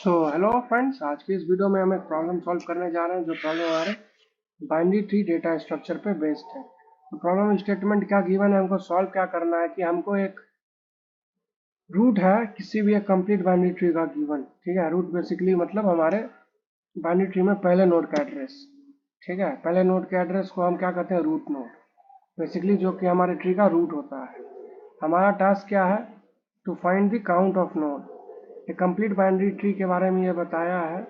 Hello friends, आज की इस वीडियो में हम एक प्रॉब्लम सॉल्व करने जा रहे हैं। जो प्रॉब्लम हमारे बाइनरी ट्री डेटा स्ट्रक्चर पे बेस्ड है। तो प्रॉब्लम स्टेटमेंट क्या गिवन है, हमको सॉल्व क्या करना है कि हमको एक रूट है किसी भी एक कंप्लीट बाइनरी ट्री का गिवन। ठीक है, रूट बेसिकली मतलब हमारे बाइनरी ट्री में पहले नोड का एड्रेस। ठीक है, पहले नोड के एड्रेस को हम क्या कहते हैं, रूट नोड, बेसिकली जो कि हमारे ट्री का रूट होता है। हमारा टास्क क्या है, to find the count of node. एक कंप्लीट बाइनरी ट्री के बारे में ये बताया है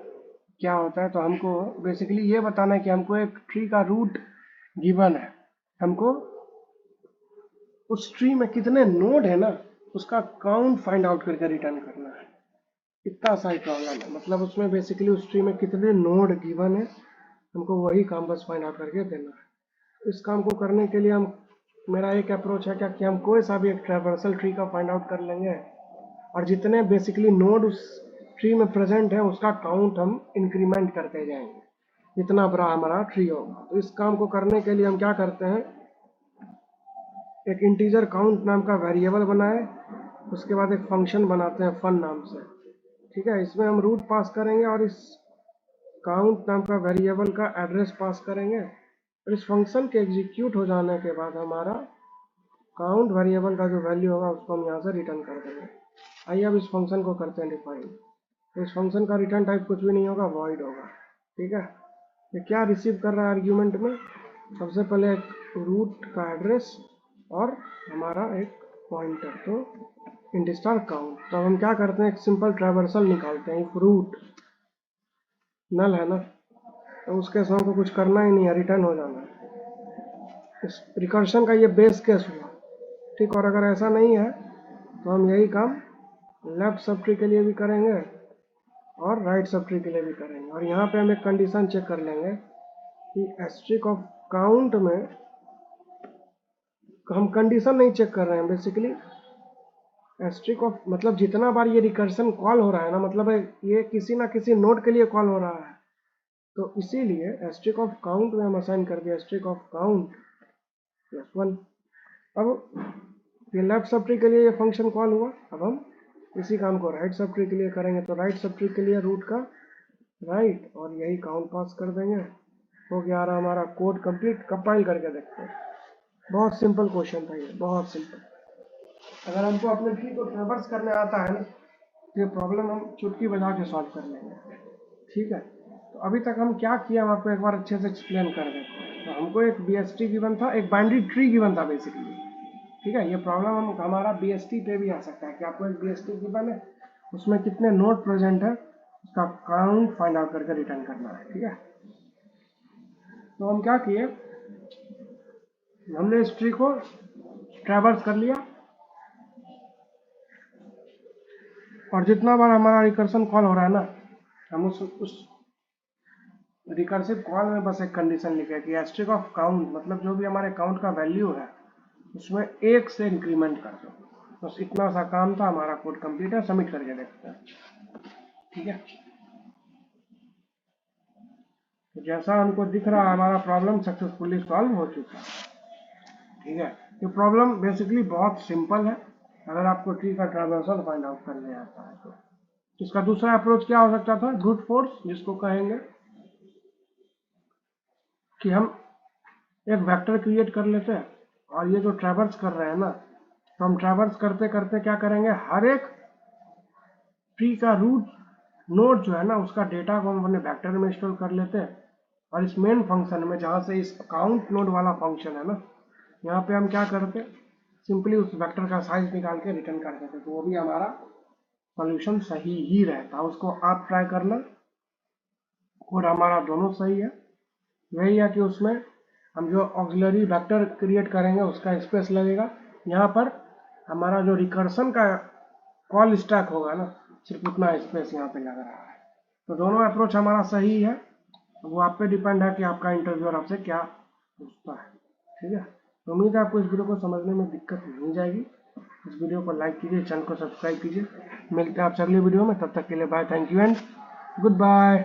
क्या होता है। तो हमको बेसिकली ये बताना है कि हमको एक ट्री का रूट गिवन है, हमको उस ट्री में कितने नोड है ना उसका काउंट फाइंड आउट करके रिटर्न करना है। इतना सा ही प्रॉब्लम है, मतलब उसमें बेसिकली उस ट्री में कितने नोड गिवन है, हमको वही काम बस फाइंड आउट करके देना है। इस काम को करने के लिए हम मेरा एक अप्रोच है क्या कि हम कोई सा भी एक ट्रैवर्सल ट्री का फाइंड आउट कर लेंगे और जितने बेसिकली नोड उस ट्री में प्रेजेंट है उसका काउंट हम इंक्रीमेंट करते जाएंगे जितना बड़ा हमारा ट्री होगा। तो इस काम को करने के लिए हम क्या करते हैं, एक इंटीजर काउंट नाम का वेरिएबल बनाए, उसके बाद एक फंक्शन बनाते हैं फन नाम से। ठीक है, इसमें हम रूट पास करेंगे और इस काउंट नाम का वेरिएबल का एड्रेस पास करेंगे और इस फंक्शन के एग्जीक्यूट हो जाने के बाद हमारा काउंट वेरिएबल का जो वैल्यू होगा उसको हम यहाँ से रिटर्न कर देंगे। आइए अब इस फंक्शन को करते हैं डिफाइन। तो इस फंक्शन का रिटर्न टाइप कुछ भी नहीं होगा, वॉइड होगा। ठीक है, ये क्या रिसीव कर रहा है आर्ग्यूमेंट में, सबसे पहले एक रूट का एड्रेस और हमारा एक पॉइंटर, तो इंट स्टार काउंट। तो हम क्या करते हैं, एक सिंपल ट्रैवर्सल निकालते हैं। इफ रूट नल है ना तो उसके साथ हमको कुछ करना ही नहीं है, रिटर्न हो जाना है। इस रिकर्शन का ये बेस केस हुआ। ठीक, और अगर ऐसा नहीं है तो हम यही काम लेफ्ट सब ट्री के लिए भी करेंगे और राइट सब ट्री के लिए भी करेंगे। और यहाँ पे हम एक कंडीशन चेक कर लेंगे कि एस्ट्रिक ऑफ काउंट में हम कंडीशन नहीं चेक कर रहे हैं, बेसिकली एस्ट्रिक ऑफ मतलब जितना बार ये रिकर्शन कॉल हो रहा है ना, मतलब ये किसी ना किसी नोड के लिए कॉल हो रहा है, तो इसीलिए एस्ट्रिक ऑफ काउंट में हम असाइन कर दिया एस्ट्रिक ऑफ काउंट +1। अब ये लेफ्ट सब ट्री के लिए ये फंक्शन कॉल हुआ, अब हम इसी काम को राइट सब ट्री के लिए करेंगे। तो राइट सब ट्री के लिए रूट का राइट और यही काउंट पास कर देंगे। हो गया हमारा कोड कंप्लीट। कंपाइल करके देखते हैं। बहुत सिंपल क्वेश्चन था ये, बहुत सिंपल। अगर हमको अपने ट्री को ट्रैवर्स करने आता है ना तो ये प्रॉब्लम हम चुटकी बजा के सॉल्व कर लेंगे। ठीक है, तो अभी तक हम क्या किया हम आपको एक बार अच्छे से एक्सप्लेन कर देते हैं। तो हमको एक BST गिवन था, एक बाइनरी ट्री गिवन था बेसिकली। ठीक है, ये प्रॉब्लम हम हमारा BST पे भी आ सकता है कि आपको एक BST गिवन है, उसमें कितने नोड प्रेजेंट है उसका काउंट फाइंड आउट करके रिटर्न करना है। ठीक है, तो हम क्या किए, हमने इस ट्री को ट्रैवर्स कर लिया और जितना बार हमारा रिकर्शन कॉल हो रहा है ना, हम उस रिकर्सिव कॉल में बस एक कंडीशन लिखे कि एस्ट्रिक ऑफ काउंट मतलब जो भी हमारे काउंट का वैल्यू है उसमें 1 से इंक्रीमेंट कर दो। बस इतना सा काम था, हमारा कोड कंप्लीट है। सबमिट करके देखते हैं। ठीक है, तो जैसा हमको दिख रहा है हमारा प्रॉब्लम सक्सेसफुली सॉल्व हो चुका है। ठीक है, ये प्रॉब्लम बेसिकली बहुत सिंपल है अगर आपको ट्री का ट्रांसवर्सल फाइंड आउट करने आता है तो। इसका दूसरा अप्रोच क्या हो सकता था, ब्रूट फोर्स, जिसको कहेंगे कि हम एक वेक्टर क्रिएट कर लेते हैं और ये जो ट्रैवर्स कर रहे हैं ना, तो हम ट्रैवर्स करते करते क्या करेंगे, हर एक ट्री का रूट नोड जो है ना उसका डेटा को हम अपने वेक्टर में स्टोर कर लेते हैं और इस मेन फंक्शन में जहाँ से इस काउंट नोड वाला फंक्शन है ना, यहाँ पे हम क्या करते, सिंपली उस वेक्टर का साइज निकाल के रिटर्न कर देते। तो वो भी हमारा सॉल्यूशन सही ही रहता। उसको आप ट्राई करना, कोड हमारा दोनों सही है। यही है कि उसमें हम जो ऑक्सिलरी वेक्टर क्रिएट करेंगे उसका स्पेस लगेगा, यहाँ पर हमारा जो रिकर्सन का कॉल स्टैक होगा ना सिर्फ उतना स्पेस यहाँ पे लग रहा है। तो दोनों अप्रोच हमारा सही है, वो आप पे डिपेंड है कि आपका इंटरव्यूअर आपसे क्या पूछता है। ठीक है, तो उम्मीद है आपको इस वीडियो को समझने में दिक्कत नहीं जाएगी। इस वीडियो को लाइक कीजिए, चैनल को सब्सक्राइब कीजिए। मिलते हैं आपसे अगली वीडियो में, तब तक के लिए bye, thank you and good bye.